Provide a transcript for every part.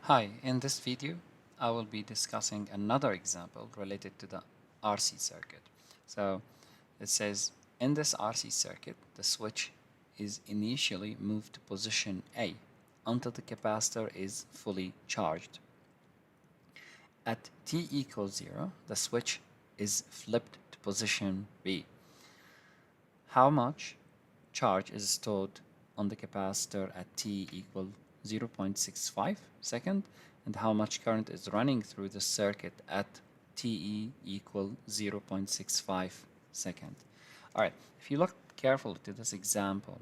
Hi, in this video I will be discussing another example related to the RC circuit. So it says in this RC circuit the switch is initially moved to position A until the capacitor is fully charged. At t equals 0 the switch is flipped to position B. How much charge is stored on the capacitor at t equal 0.65 second, and how much current is running through the circuit at te equal 0.65 second. All right, if you look carefully to this example,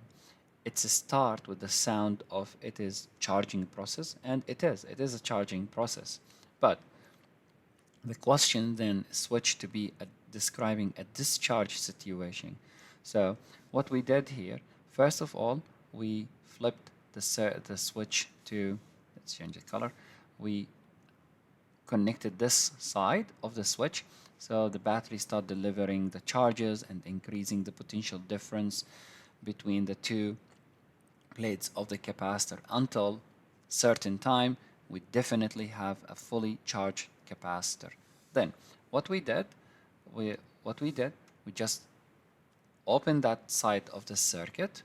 it's a start with the sound of it is charging process, and it is a charging process. But the question then switched to be describing a discharge situation. So what we did here, first of all, we flipped the switch to, let's change the color, we connected this side of the switch, so the battery start delivering the charges and increasing the potential difference between the two plates of the capacitor until certain time we definitely have a fully charged capacitor. Then what we did, we just opened that side of the circuit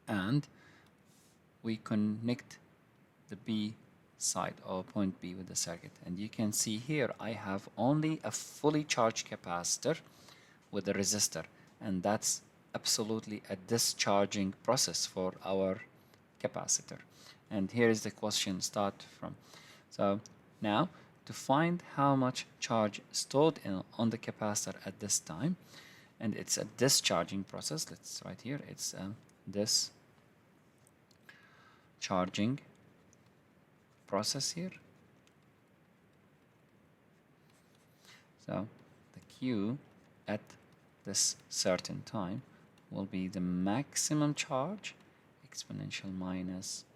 and we connect the B side or point B with the circuit, and you can see here I have only a fully charged capacitor with a resistor, and that's absolutely a discharging process for our capacitor. And here is the question start from. So now to find how much charge stored on the capacitor at this time, and it's a discharging process, let's write here, it's discharging process here. So the Q at this certain time will be the maximum charge exponential minus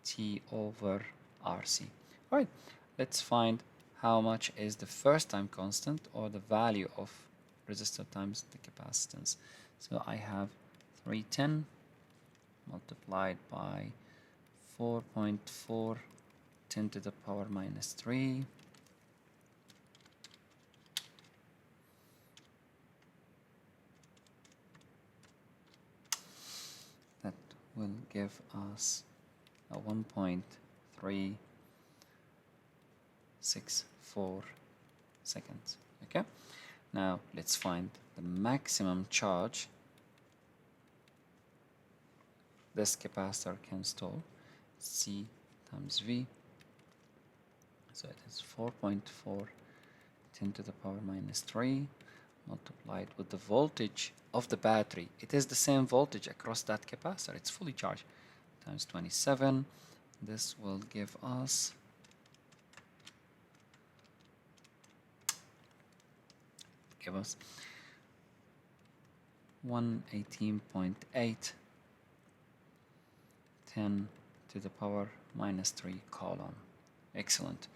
T over RC. All right, let's find how much is the first time constant, or the value of resistor times the capacitance. So I have 310 multiplied by 4.4 10 to the power minus 3 that will give us a 1.364 seconds. Okay, now let's find the maximum charge this capacitor can store. C times V, so it is 4.4 10 to the power minus 3 multiplied with the voltage of the battery. It is the same voltage across that capacitor, it's fully charged, times 27. This will give us 118.8 10 to the power minus 3 coulomb. Excellent,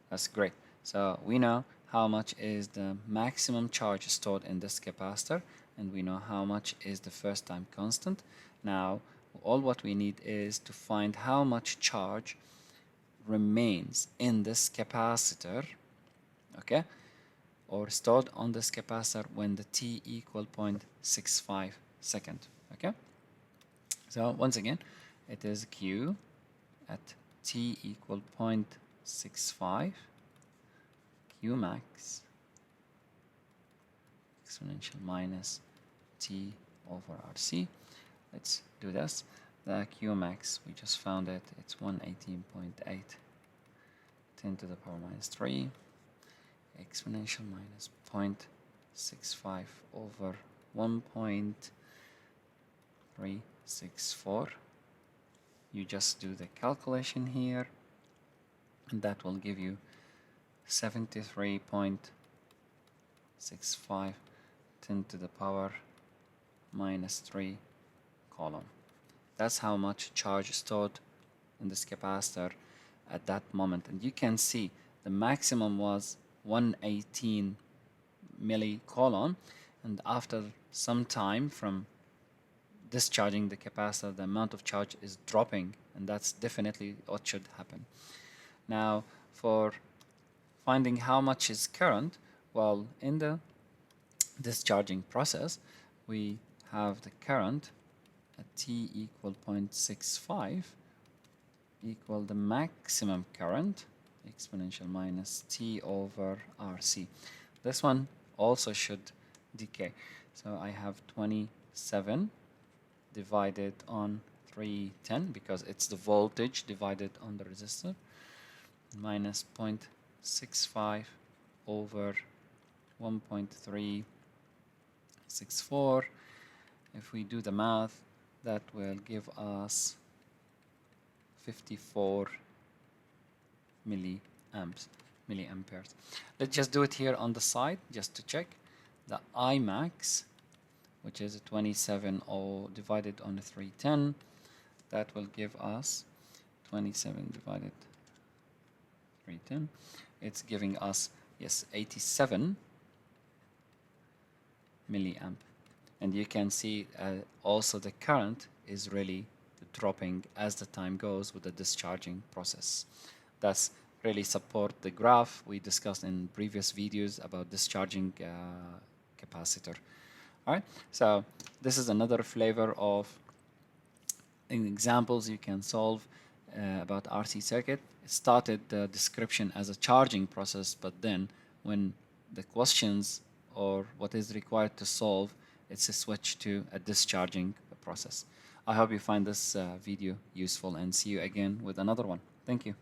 that's great. So we know how much is the maximum charge stored in this capacitor, and we know how much is the first time constant. Now all what we need is to find how much charge remains in this capacitor, okay, or stored on this capacitor when the t equal 0.65 second. Okay, so once again it is Q at t equal 0.65 Q max exponential minus T over RC. Let's do this. The Q max, we just found it, it's 118.8 10 to the power minus 3 exponential minus 0.65 over 1.364. You just do the calculation here, and that will give you 73.65 10 to the power minus 3 coulomb. That's how much charge stored in this capacitor at that moment. And you can see the maximum was 118 millicoulomb, and after some time from discharging the capacitor, the amount of charge is dropping and that's definitely what should happen. Now, for finding how much is current, well, in the discharging process, we have the current at t equal 0.65 equal the maximum current exponential minus t over RC. This one also should decay. So I have 27 divided on 310 because it's the voltage divided on the resistor minus 0.65 over 1.364. If we do the math, that will give us 54 milliamperes. Let's just do it here on the side just to check. The I max, which is 27 divided on 310, that will give us 27 divided 310. It's giving us, yes, 87 milliamp. And you can see also the current is really dropping as the time goes with the discharging process. That's really support the graph we discussed in previous videos about discharging capacitor. All right, so this is another flavor of examples you can solve about RC circuit. It started the description as a charging process, but then when the questions or what is required to solve, it's a switch to a discharging process. I hope you find this video useful and see you again with another one. Thank you.